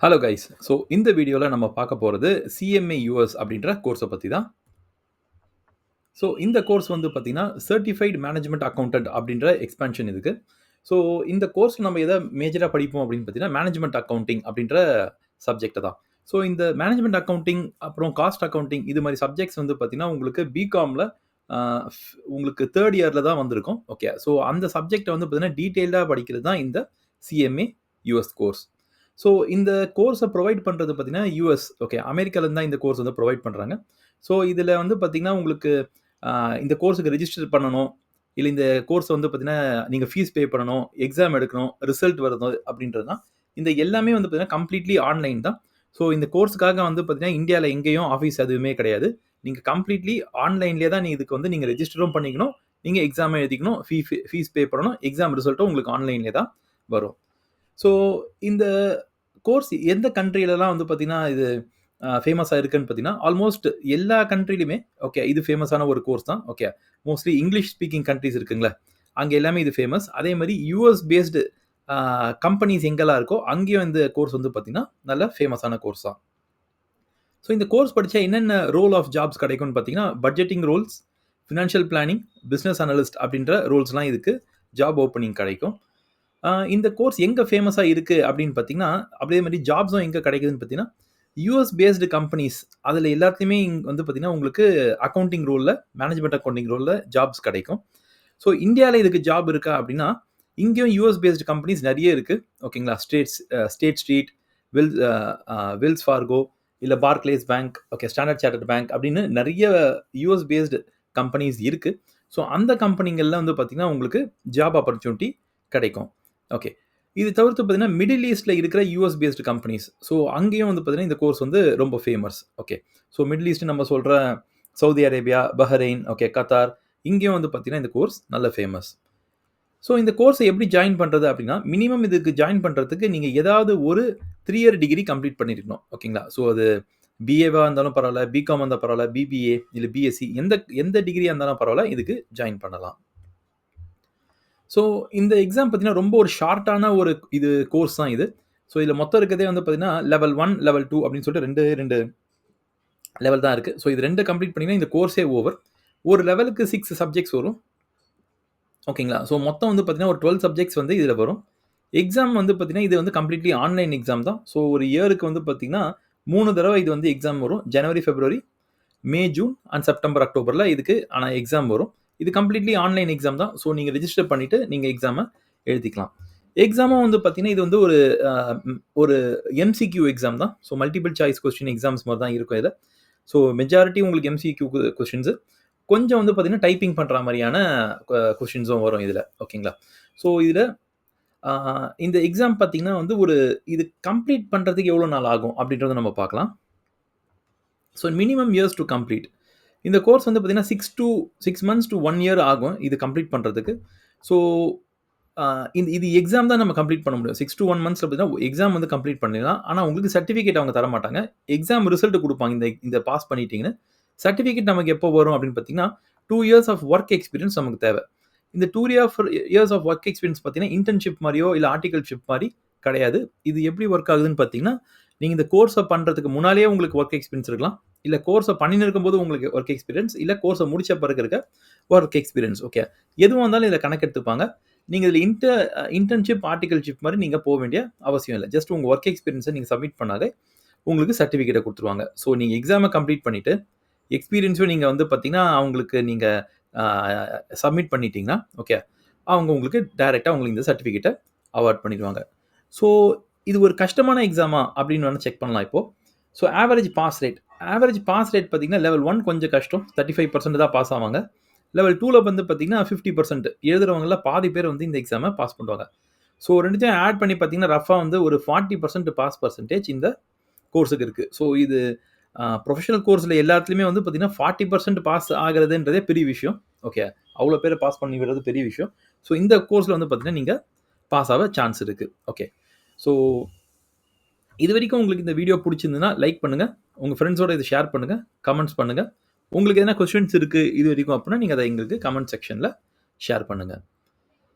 Hello guys. So இந்த வீடியோல நம்ம பார்க்க போறது CMA US அப்படின்ற கோர்ஸ பத்தி தான். ஸோ இந்த கோர்ஸ் வந்து பார்த்தீங்கன்னா, சர்டிஃபைட் மேனேஜ்மென்ட் அக்கவுண்டன்ட் அப்படின்ற எக்ஸ்பான்ஷன் இதுக்கு. ஸோ இந்த கோர்ஸ்ல நம்ம எத மேஜரா படிப்போம் அப்படின்னு பார்த்தீங்கன்னா, மேனேஜ்மென்ட் அக்கவுண்டிங் அப்படின்ற சப்ஜெக்ட்ட தான். ஸோ இந்த மேனேஜ்மென்ட் அக்கவுண்டிங், அப்புறம் காஸ்ட் அக்கவுண்டிங் இது மாரி சப்ஜெக்ட்ஸ் வந்து பார்த்தீங்கன்னா, உங்களுக்கு பிகாம்ல அ உங்களுக்கு 3 இயர்ல தான் வந்திருக்கும். ஓகே. ஸோ அந்த சப்ஜெக்ட்ட வந்து பார்த்தீங்கன்னா, டீட்டெயில்டா படிக்கிறது தான் இந்த CMA US கோர்ஸ். ஸோ இந்த கோர்ஸ புரொவைட் பண்றது பார்த்தீங்கன்னா, US ஓகே. அமெரிக்காலருந்து தான் இந்த கோர்ஸ் வந்து புரொவைட் பண்றாங்க. ஸோ இதுல வந்து பார்த்தீங்கன்னா, உங்களுக்கு இந்த கோர்ஸுக்கு ரெஜிஸ்டர் பண்ணணும். இல்ல இந்த கோர்ஸ் வந்து பார்த்தீங்கன்னா, நீங்க ஃபீஸ் பே பண்ணணும், எக்ஸாம் எடுக்கணும், ரிசல்ட் வரணும் அப்படின்றது தான். இந்த எல்லாமே வந்து பார்த்தீங்கன்னா, கம்ப்ளீட்லி ஆன்லைன் தான். ஸோ இந்த கோர்ஸ்க்காக வந்து பார்த்தீங்கன்னா, இந்தியால எங்கேயும் ஆஃபீஸ் எதுவுமே கிடையாது. நீங்க கம்ப்ளீட்லி ஆன்லைன்லயே தான் இதுக்கு வந்து நீங்க ரெஜிஸ்டரும் பண்ணிக்கணும். நீங்க எக்ஸாம் எழுதிக்கணும். ஃபீஸ் பே பண்ணணும். எக்ஸாம் ரிசல்ட்டும் உங்களுக்கு ஆன்லைன்லயே தான் வரும். ஸோ இந்த கோர்ஸ் எந்த கண்ட்ரிலலாம் வந்து பார்த்தீங்கன்னா, இது ஃபேமஸா இருக்குன்னு பார்த்தீங்கன்னா, ஆல்மோஸ்ட் எல்லா கண்ட்ரிலயுமே ஓகே. இது ஃபேமஸான ஒரு கோர்ஸ் தான். Okay. Mostly English speaking countries இருக்குங்களா, அங்க எல்லாமே இது ஃபேமஸ். அதே மாரி யுஎஸ் பேஸ்டு அ கம்பெனிஸ் எங்கெல்லாம் இருக்கோ, அங்கேயும் இந்த கோர்ஸ் வந்து பார்த்தீங்கன்னா, நல்ல ஃபேமஸான கோர்ஸ் தான். ஸோ இந்த கோர்ஸ் படிச்சா என்னென்ன ரோல் ஆஃப் ஜாப்ஸ் கிடைக்கும்னு பார்த்தீங்கன்னா, budgeting roles, financial planning, business analyst அப்படின்ற ரோல்ஸ்லாம் இதுக்கு ஜாப் ஓப்பனிங் கிடைக்கும். இந்த கோர்ஸ் எங்க ஃபேமஸா இருக்கு அப்படின்னு பார்த்தீங்கன்னா, அதே மாரி ஜாப்ஸும் எங்க கிடைக்குதுன்னு பார்த்தீங்கன்னா, யுஎஸ் பேஸ்டு கம்பெனிஸ் அதில எல்லாத்துலயுமே வந்து பார்த்தீங்கன்னா, உங்களுக்கு அக்கவுண்டிங் ரோல்ல, மேனேஜ்மென்ட் அக்கவுண்டிங் ரோல்ல ஜாப்ஸ் கிடைக்கும். ஸோ இந்தியால இதுக்கு ஜாப் இருக்கா அப்படின்னா, இங்கேயும் யுஎஸ் பேஸ்டு கம்பெனிஸ் நெறைய இருக்கு. ஓகேங்களா. ஸ்டேட் ஸ்ட்ரீட், வெல்ஸ் அ அ வெல்ஸ் ஃபார்கோ, இல்ல Barclays bank, okay standard chartered bank அப்படின்னு நெறைய யுஎஸ் பேஸ்டு கம்பெனிஸ் இருக்கு. ஸோ அந்த கம்பெனிங்கள்ல வந்து பார்த்தீங்கன்னா, உங்களுக்கு ஜாப் ஆப்பர்ச்சுனிட்டி கிடைக்கும். ஓகே. இது தவிர்த்து பார்த்தீங்கன்னா, மிடில் ஈஸ்ட்ல இருக்கிற யுஎஸ் பேஸ்டு கம்பெனிஸ். ஸோ அங்கேயும் வந்து பார்த்தீங்கன்னா, இந்த கோர்ஸ் வந்து ரொம்ப famous. Okay. So middle east நம்ம சொல்ற Saudi Arabia, Bahrain, okay Qatar இங்கேயும் வந்து பார்த்தீங்கன்னா, இந்த கோர்ஸ் நல்ல ஃபேமஸ். ஸோ இந்த கோர்ஸ எப்படி ஜாயின் பண்றது அப்படின்னா, மினிமம் இதுக்கு ஜாயின் பண்றதுக்கு நீங்க ஏதாவது ஒரு 3 இயர் டிகிரி கம்ப்ளீட் பண்ணியிருக்கணும். ஓகேங்களா. ஸோ அது பிஏவா இருந்தாலும் பரவால்ல, பிகாம் இருந்தா பரவால்ல, பிபிஏ இல்ல பிஎஸ்சி எந்த எந்த டிகிரியா இருந்தாலும் பரவால்ல, இதுக்கு ஜாயின் பண்ணலாம். ஸோ இந்த எக்ஸாம் பார்த்தீங்கன்னா, ரொம்ப ஒரு ஷார்ட்டான ஒரு கோர்ஸ் தான் இது. ஸோ இதில மொத்தம் இருக்கிறதே வந்து பார்த்தீங்கன்னா, லெவல் 1, லெவல் 2 அப்படின்னு சொல்லிட்டு 2 லெவல் தான் இருக்கு. ஸோ இது 2 கம்ப்ளீட் பண்ணீங்கன்னா, இந்த கோர்ஸே ஓவர். ஒரு லெவலுக்கு 6 சப்ஜெக்ட்ஸ் வரும். ஓகேங்களா. ஸோ மொத்தம் வந்து பார்த்தீங்கன்னா, ஒரு 12 சப்ஜெக்ட்ஸ் வந்து இதில வரும். எக்ஸாம் வந்து பார்த்தீங்கன்னா, இது வந்து கம்ப்ளீட்லி ஆன்லைன் எக்ஸாம் தான். ஸோ ஒரு இயருக்கு வந்து பார்த்தீங்கன்னா, 3 தடவ இது வந்து எக்ஸாம் வரும். ஜனவரி, பிப்ரவரி, மே, ஜூன் அண்ட் செப்டம்பர், அக்டோபர்ல இதுக்கு ஆனா எக்ஸாம் வரும். இது கம்ப்ளீட்லி ஆன்லைன் எக்ஸாம் தான். ஸோ நீங்க ரெஜிஸ்டர் பண்ணிட்டு நீங்க எக்ஸாம எழுதிக்கலாம். எக்ஸாமும் வந்து பார்த்தீங்கன்னா, இது வந்து ஒரு எம்சிக்யூ எக்ஸாம் தான். So multiple choice question exams மாரி தான் இருக்கும் இதுல. ஸோ மெஜாரிட்டி உங்களுக்கு எம்சிக்யூ கொஸ்டின்ஸ். கொஞ்சம் வந்து பார்த்தீங்கன்னா, டைப்பிங் பண்ற மாரியான கொஸ்டின்ஸும் வரும் இதுல. ஓகேங்களா. ஸோ இதுல ஆ இந்த எக்ஸாம் பார்த்தீங்கன்னா வந்து இது கம்ப்ளீட் பண்றதுக்கு எவ்வளோ நாள் ஆகும் அப்படின்றத நம்ம பார்க்கலாம். So minimum years to complete. இந்த கோர்ஸ் வந்து பார்த்தீங்கன்னா 6 மந்த்ஸ் டூ 1 இயர் ஆகும் இது கம்ப்ளீட் பண்றதுக்கு. ஸோ இது எக்ஸாம் தான் நம்ம கம்ப்ளீட் பண்ண முடியும். 6 டூ 1 மந்த்ஸ்ல பார்த்தீங்கன்னா எக்ஸாம் வந்து கம்ப்ளீட் பண்ணிடலாம். ஆனா உங்களுக்கு சர்டிஃபிகேட் அவங்க தரமாட்டாங்க. எக்ஸாம் ரிசல்ட் குடுப்பாங்க. இந்த பாஸ் பண்ணிட்டீங்கன்னு. சர்டிஃபிகேட் நமக்கு எப்போ வரும் அப்படின்னு பார்த்தீங்கன்னா, 2 இயர்ஸ் ஆஃப் வொர்க் எக்ஸ்பீரியன்ஸ் நமக்கு தேவை. இந்த 2 இயர்ஸ் ஆஃப் வொர்க் எக்ஸ்பீரியன்ஸ் பார்த்தீங்கன்னா, இன்டர்ன்ஷிப் மாரியோ, இல்ல ஆர்டிகல்ஷிப் மாரி கிடையாது. இது எப்படி வொர்க் ஆகுதுன்னு பார்த்தீங்கன்னா, நீங்க இந்த கோர்ஸ பண்றதுக்கு முன்னாலேயே உங்களுக்கு வொர்க் எக்ஸ்பீரியன்ஸ் இருக்கலாம். இல்ல கோர்ஸ பண்ணின்னு இருக்கும்போது உங்களுக்கு வொர்க் எக்ஸ்பீரியன்ஸ், இல்ல கோர்ஸ முடிச்ச பிறகு இருக்க வொர்க் எக்ஸ்பீரியன்ஸ். ஓகே. எதுவா இருந்தாலும் இதில கணக்கு எடுத்துப்பாங்க. நீங்க இதில இன்டர்ன்ஷிப், ஆர்டிகல்ஷிப் மாரி நீங்க வேண்டிய அவசியம் இல்ல. ஜஸ்ட் உங்க வொர்க் எக்ஸ்பீரியன்ஸ நீங்க சப்மிட் பண்ணாலே உங்களுக்கு சர்டிஃபிகேட்ட குடுத்துருவாங்க. ஸோ நீங்க எக்ஸாம கம்ப்ளீட் பண்ணிட்டு, எக்ஸ்பீரியன்ஸும் நீங்க வந்து பார்த்தீங்கன்னா, அவங்களுக்கு நீங்க அ சப்மிட் பண்ணிட்டீங்கன்னா, ஓகே. அவங்க உங்களுக்கு டைரக்ட்டா உங்களுக்கு இந்த சர்டிஃபிகேட்ட அவார்ட் பண்ணிருவாங்க. ஸோ இது ஒரு கஷ்டமான எக்ஸாமா அப்படின்னு வேணா செக் பண்ணலாம் இப்போ. ஸோ ஆவரேஜ் பாஸ் ரேட் பார்த்தீங்கன்னா, லெவல் 1 கொஞ்சம் கஷ்டம். 35% தான் பாஸ் ஆவாங்க. லெவல் 2ல வந்து பார்த்தீங்கன்னா, 50% எழுதுறவங்கள்ல பாதி பேர் வந்து இந்த எக்ஸாம பாஸ் பண்ணுவாங்க. ஸோ 2த்தையும் ஆட் பண்ணி பார்த்தீங்கன்னா, ரஃப்பா வந்து ஒரு 40% பாஸ் பெர்சன்டேஜ் இந்த கோர்ஸுக்கு இருக்கு. ஸோ இது ப்ரொஃபஷனல் கோர்ஸ்ல எல்லாத்துலயுமே வந்து பார்த்தீங்கன்னா, 40% பாஸ் ஆகுறதுன்றதே பெரிய விஷயம். ஓகே. அவ்வளோ பேர பாஸ் பண்ணி விடுறது பெரிய விஷயம். ஸோ இந்த கோர்ஸ்ல வந்து பார்த்தீங்கன்னா, நீங்க பாஸ் ஆக சான்ஸ் இருக்கு. ஓகே. ஸோ இதுவரைக்கும் உங்களுக்கு இந்த வீடியோ புடிச்சிருந்ததுன்னா, லைக் பண்ணுங்க. உங்க ஃபிரெண்ட்ஸோட இத ஷேர் பண்ணுங்க. கமெண்ட்ஸ் பண்ணுங்க. உங்களுக்கு எதனா கொஸ்டின்ஸ் இருக்கு இதுவரைக்கும் அப்டின்னா, நீங்க அத எங்களுக்கு கமெண்ட் செக்ஷன்ல ஷேர் பண்ணுங்க.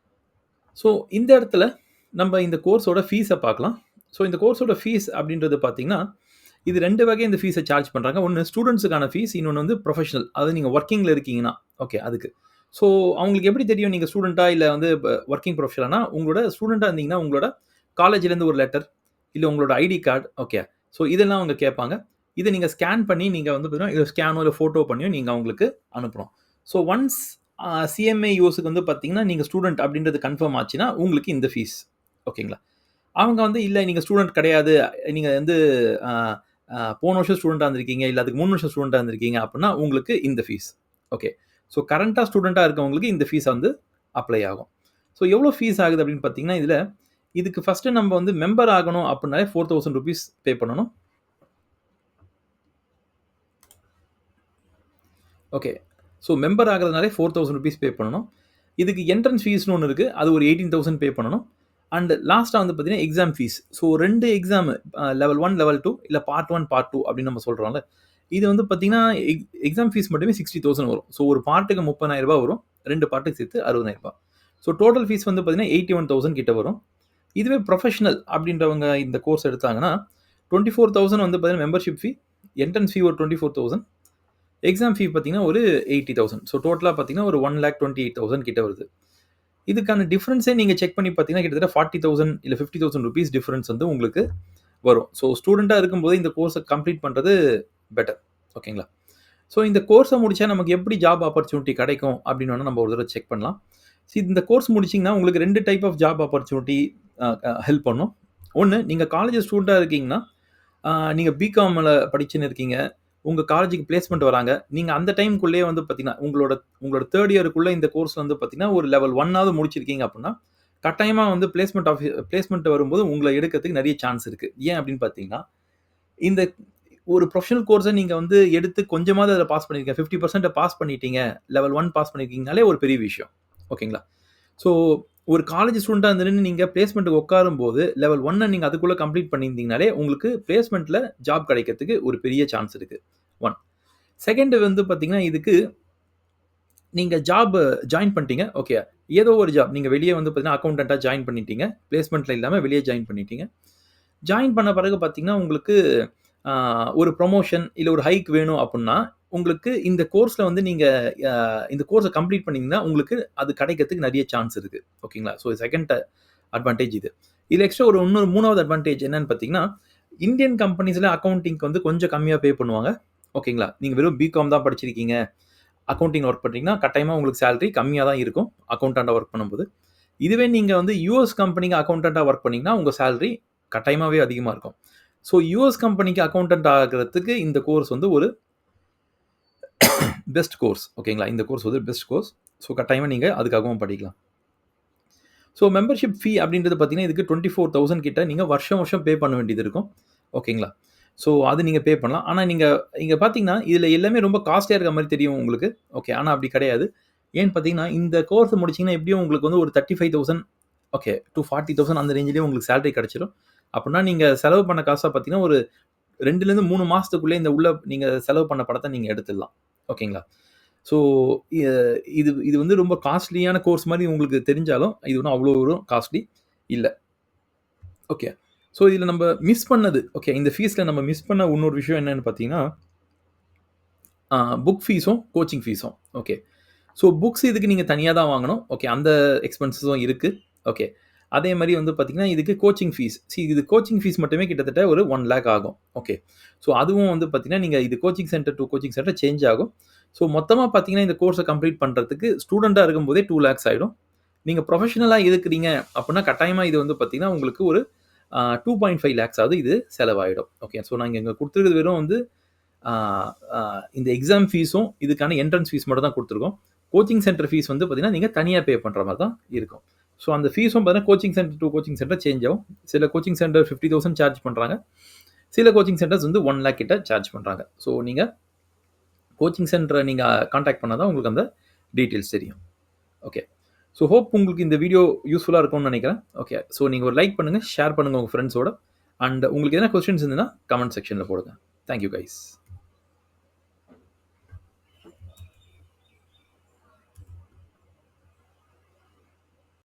ஸோ இந்த இடத்துல நம்ம இந்த கோர்ஸோட ஃபீஸ பார்க்கலாம். ஸோ இந்த கோர்ஸோட ஃபீஸ் அப்படின்றது பார்த்தீங்கன்னா, இது 2 வகை இந்த ஃபீஸ சார்ஜ் பண்றாங்க. ஒண்ணு ஸ்டூடண்ட்ஸுக்கான ஃபீஸ், இன்னொன்னு வந்து ப்ரொஃபஷனல். அதாவது நீங்க வொர்க்கிங்ல இருக்கீங்கன்னா, ஓகே அதுக்கு. ஸோ அவங்களுக்கு எப்படி தெரியும் நீங்க ஸ்டூடண்ட்டா இல்ல வந்து வொர்க்கிங் ப்ரொஃபஷனலானா, உங்களோட ஸ்டூடண்ட்டா இருந்தீங்கன்னா, உங்களோட காலேஜ்லேருந்து ஒரு லெட்டர், இல்ல உங்களோட ஐடி கார்டு, ஓகே. ஸோ இதெல்லாம் அவங்க கேட்பாங்க. இத நீங்க ஸ்கேன் பண்ணி நீங்க வந்து பார்த்தீங்கன்னா, இத ஸ்கேனோ இல்ல ஃபோட்டோ பண்ணியோ நீங்க அவங்களுக்கு அனுப்பணும். ஸோ ஒன்ஸ் சிஎம்ஏ யூஎஸ்க்கு வந்து பார்த்தீங்கன்னா, நீங்க ஸ்டூடண்ட் அப்படின்றது கன்ஃபர்ம் ஆச்சுன்னா, உங்களுக்கு இந்த ஃபீஸ். ஓகேங்களா? அவங்க வந்து இல்ல நீங்க ஸ்டூடண்ட் கிடையாது. நீங்க வந்து அ அ போன வருஷம் ஸ்டூடண்ட்டா இருந்திருக்கீங்க, இல்ல அதுக்கு 3 வருஷம் ஸ்டூடண்ட்டா இருந்திருக்கீங்க அப்படின்னா, உங்களுக்கு இந்த ஃபீஸ். ஓகே. ஸோ கரண்ட்டா ஸ்டூடண்ட்டா இருக்கவங்களுக்கு இந்த ஃபீஸ் வந்து அப்ளை ஆகும். ஸோ எவ்வளோ ஃபீஸ் ஆகுது அப்படின்னு பார்த்தீங்கன்னா, இதுக்கு ஃபர்ஸ்ட்டு நம்ம வந்து மெம்பர் ஆகணும் அப்படின்னாலே ₹4000 பே பண்ணணும். ஓகே. ஸோ மெம்பர் ஆகுறதுனாலே ₹4000 பே பண்ணணும். இதுக்கு என்ட்ரன்ஸ் ஃபீஸ்னு ஒண்ணு இருக்கு. அது ஒரு 18,000 பே பண்ணணும். அண்ட் லாஸ்ட்டா வந்து பார்த்தீங்கன்னா, exam fees. So 2 exam level 1, level 2 இல்ல பார்ட் 1, பார்ட் 2 அப்படின்னு நம்ம சொல்றோம்ல. இது வந்து பார்த்தீங்கன்னா, எக்ஸாம் ஃபீஸ் மட்டுமே 60,000 வரும். ஸோ ஒரு பார்ட்டுக்கு ₹30,000 வரும். 2 பார்ட்டுக்கு சேர்த்து ₹60,000. ஸோ டோட்டல் ஃபீஸ் வந்து பார்த்தீங்கன்னா, 81,000 கிட்ட வரும். இதுவே ப்ரொஃபஷனல் அப்படின்றவங்க இந்த கோர்ஸ் எடுத்தாங்கன்னா, 24,000 வந்து பார்த்தீங்கன்னா மெம்பர்ஷிப் ஃபீ, என்ட்ரன்ஸ் ஃபீ ஒரு 24,000, எக்ஸாம் ஃபீ பார்த்தீங்கன்னா ஒரு 80,000. ஸோ டோட்டலா பார்த்தீங்கன்னா ஒரு 1,28,000 கிட்ட வருது. இதுக்கான டிஃபரன்ஸே நீங்க செக் பண்ணி பார்த்தீங்கன்னா, கிட்டத்தட்ட 40,000 இல்ல ₹50,000 டிஃபரன்ஸ் வந்து உங்களுக்கு வரும். ஸோ ஸ்டூடெண்ட்டா இருக்கும்போது இந்த கோர்ஸ கம்ப்ளீட் பண்றது பெட்டர். ஓகேங்களா? ஸோ இந்த கோர்ஸ முடிச்சா நமக்கு எப்படி ஜாப் ஆப்பர்ச்சுனிட்டி கிடைக்கும் அப்படின்னு வேணா நம்ம ஒரு தடவ செக் பண்ணலாம். இந்த கோர்ஸ் முடிச்சீங்கன்னா, உங்களுக்கு 2 டைப் ஆஃப் ஜாப் ஆப்பர்ச்சுனிட்டி அ அ ஹெல்ப் பண்ணும். ஒண்ணு நீங்க காலேஜ் ஸ்டூடெண்ட்டா இருக்கீங்கன்னா, நீங்க பிகாம்ல படிச்சுன்னு இருக்கீங்க. உங்க காலேஜுக்கு பிளேஸ்மென்ட் வராங்க. நீங்க அந்த டைம்க்குள்ளேயே வந்து பார்த்தீங்கன்னா, உங்களோட உங்களோட 3 இயர்க்குள்ள இந்த கோர்ஸ் வந்து பார்த்தீங்கன்னா, ஒரு லெவல் 1 முடிச்சிருக்கீங்க அப்படின்னா, கட்டாயமா வந்து பிளேஸ்மென்ட் வரும்போது உங்கள எடுக்கிறதுக்கு நெறைய சான்ஸ் இருக்கு. ஏன் அப்படின்னு பார்த்தீங்கன்னா, இந்த ஒரு ப்ரொஃபஷனல் கோர்ஸ நீங்க வந்து எடுத்து கொஞ்சமாவது அதில பாஸ் பண்ணியிருக்கீங்க. 50% பாஸ் பண்ணிட்டீங்க. லெவல் 1 பாஸ் பண்ணியிருக்கீங்கனாலே ஒரு பெரிய விஷயம். ஓகேங்களா? ஸோ ஒரு காலேஜ் ஸ்டூடெண்ட்டா இருந்துன்னு நீங்க பிளேஸ்மென்ட்க்கு உட்காரும்போது, லெவல் 1 நீங்க அதுக்குள்ள கம்ப்ளீட் பண்ணியிருந்தீங்கனாலே, உங்களுக்கு பிளேஸ்மென்ட்ல ஜாப் கிடைக்கிறதுக்கு ஒரு பெரிய சான்ஸ் இருக்கு. 1. 2 வந்து பார்த்தீங்கன்னா, இதுக்கு நீங்க ஜாப் ஜாயின் பண்ணிட்டீங்க. ஓகே. ஏதோ ஒரு ஜாப். நீங்க வெளிய வந்து பார்த்தீங்கன்னா, அக்கவுண்டன்ட்டா ஜாயின் பண்ணிட்டீங்க. பிளேஸ்மென்ட்ல இல்லாம வெளிய ஜாயின் பண்ணிட்டீங்க. ஜாயின் பண்ண பிறகு பார்த்தீங்கன்னா, உங்களுக்கு அ ஒரு புரமோஷன் இல்ல ஒரு ஹைக் வேணும் அப்புட்ன்னா, உங்களுக்கு இந்த கோர்ஸ்ல வந்து நீங்க அ இந்த கோர்ஸ கம்ப்ளீட் பண்ணீங்கன்னா, உங்களுக்கு அது கிடைக்கிறதுக்கு நெறைய சான்ஸ் இருக்கு. ஓகேங்களா? ஸோ செகண்ட் அட்வான்டேஜ் இது. இதுல எக்ஸ்ட்ரா ஒரு இன்னொரு 3வது அட்வான்டேஜ் என்னன்னு பார்த்தீங்கன்னா, இந்தியன் கம்பெனிஸ்ல அக்கவுண்டிங்க்கு வந்து கொஞ்சம் கம்மியா பே பண்ணுவாங்க. ஓகேங்களா? நீங்க வெறும் பிகாம் தான் படிச்சிருக்கீங்க. அக்கவுண்டிங் ஒர்க் பண்றீங்கன்னா, கட்டாயமா உங்களுக்கு சேலரி கம்மியா தான் இருக்கும். அக்கவுண்டன்ட்டா ஒர்க் பண்ணும்போது. இதுவே நீங்க வந்து யுஎஸ் கம்பெனிக்கு அக்கவுண்டன்ட்டா ஒர்க் பண்ணீங்கன்னா, உங்க சேலரி கட்டாயமாவே அதிகமா இருக்கும். ஸோ யுஎஸ் கம்பெனிக்கு அக்கவுண்டன்ட் ஆகுறதுக்கு இந்த கோர்ஸ் வந்து ஒரு பெஸ்ட் கோர்ஸ். ஓகேங்களா? இந்த கோர்ஸ் வந்து பெஸ்ட் கோர்ஸ். ஸோ கட்டாயமா நீங்க அதுக்காகவும் படிக்கலாம். ஸோ மெம்பர்ஷிப் ஃபீ அப்படின்றது பார்த்தீங்கன்னா, இதுக்கு 24,000 கிட்ட நீங்க வருஷம் வருஷம் பே பண்ண வேண்டியது இருக்கும். ஓகேங்களா? ஸோ அது நீங்க பே பண்ணலாம். ஆனா நீங்க இங்க பார்த்தீங்கன்னா, இதுல எல்லாமே ரொம்ப காஸ்ட்லியா இருக்க மாரி தெரியும் உங்களுக்கு. ஓகே. ஆனா அப்படி கிடையாது. ஏன்னு பார்த்தீங்கன்னா, இந்த கோர்ஸ் முடிச்சீங்கன்னா எப்படியும் உங்களுக்கு வந்து ஒரு 35,000 ஓகே டூ 40,000 அந்த ரேஞ்சிலேயே உங்களுக்கு சேலரி கிடைச்சிரும். அப்படின்னா நீங்க செலவு பண்ண காசா பார்த்தீங்கன்னா, ஒரு 2லேருந்து 3 மாசத்துக்குள்ளே இந்த உள்ள நீங்க செலவு பண்ண பணத்த நீங்க எடுத்துடலாம். ஓகேங்களா? ஸோ எ இது இது வந்து ரொம்ப காஸ்ட்லியான கோர்ஸ் மாரி உங்களுக்கு தெரிஞ்சாலும், இது ஒண்ணும் அவ்வளோ ஒரு காஸ்ட்லி இல்ல. ஓகே. ஸோ இதுல நம்ம மிஸ் பண்ணது ஓகே இந்த ஃபீஸ்ல நம்ம மிஸ் பண்ண இன்னொரு விஷயம் என்னன்னு பார்த்தீங்கன்னா, அ புக் ஃபீஸும், கோச்சிங் ஃபீஸும். ஓகே. ஸோ புக்ஸ் இதுக்கு நீங்க தனியா தான் வாங்கணும். ஓகே. அந்த எக்ஸ்பென்ஸஸும் இருக்கு. ஓகே. அதே மாரி வந்து பார்த்தீங்கன்னா, இதுக்கு கோச்சிங் ஃபீஸ். இது கோச்சிங் ஃபீஸ் மட்டுமே கிட்டத்தட்ட ஒரு 1,00,000 ஆகும். ஓகே. ஸோ அதுவும் வந்து பார்த்தீங்கன்னா, நீங்க இது coaching centre to coaching centre change ஆகும். ஸோ மொத்தமா பார்த்தீங்கன்னா, இந்த கோர்ஸ கம்ப்ளீட் பண்றதுக்கு ஸ்டூடெண்ட்டா இருக்கும்போதே 2,00,000 ஆயிடும். நீங்க ப்ரொஃபஷனலா இருக்கிறீங்க அப்புட்ன்னா, கட்டாயமா இது வந்து பார்த்தீங்கன்னா, உங்களுக்கு ஒரு 2.5 லேக்ஸாவது இது செலவாயிடும். ஓகே. ஸோ நாங்க இங்க குடுத்துருக்கிறது வெறும் வந்து ஆ ஆ இந்த எக்ஸாம் ஃபீஸும், இதுக்கான என்ட்ரன்ஸ் ஃபீஸ் மட்டும் தான் குடுத்துருக்கோம். கோச்சிங் சென்டர் ஃபீஸ் வந்து பார்த்தீங்கன்னா, நீங்க தனியா பே பண்ற மாரி தான் இருக்கும். ஸோ அந்த ஃபீஸும் பார்த்தீங்கன்னா, coaching centre to coaching centre change ஆகும். சில கோச்சிங் சென்டர் 50,000 சார்ஜ் பண்றாங்க. சில கோச்சிங் சென்டர்ஸ் வந்து 1,00,000 கிட்ட சார்ஜ் பண்றாங்க. ஸோ நீங்க கோச்சிங் சென்டர நீங்க கான்டாக்ட் பண்ணா தான் உங்களுக்கு அந்த டீட்டெயில்ஸ் தெரியும். ஓகே. ஸோ ஹோப் உங்களுக்கு இந்த வீடியோ யூஸ்ஃபுல்லா இருக்கும்னு நெனைக்கிறேன். ஓகே. ஸோ நீங்க ஒரு லைக் பண்ணுங்க, ஷேர் பண்ணுங்க உங்க ஃபிரெண்ட்ஸோட. அண்ட் உங்களுக்கு எதனா கொஸ்டின்ஸ் இருந்ததுன்னா, கமெண்ட் செக்ஷன்ல போடுங்க. Thank you guys.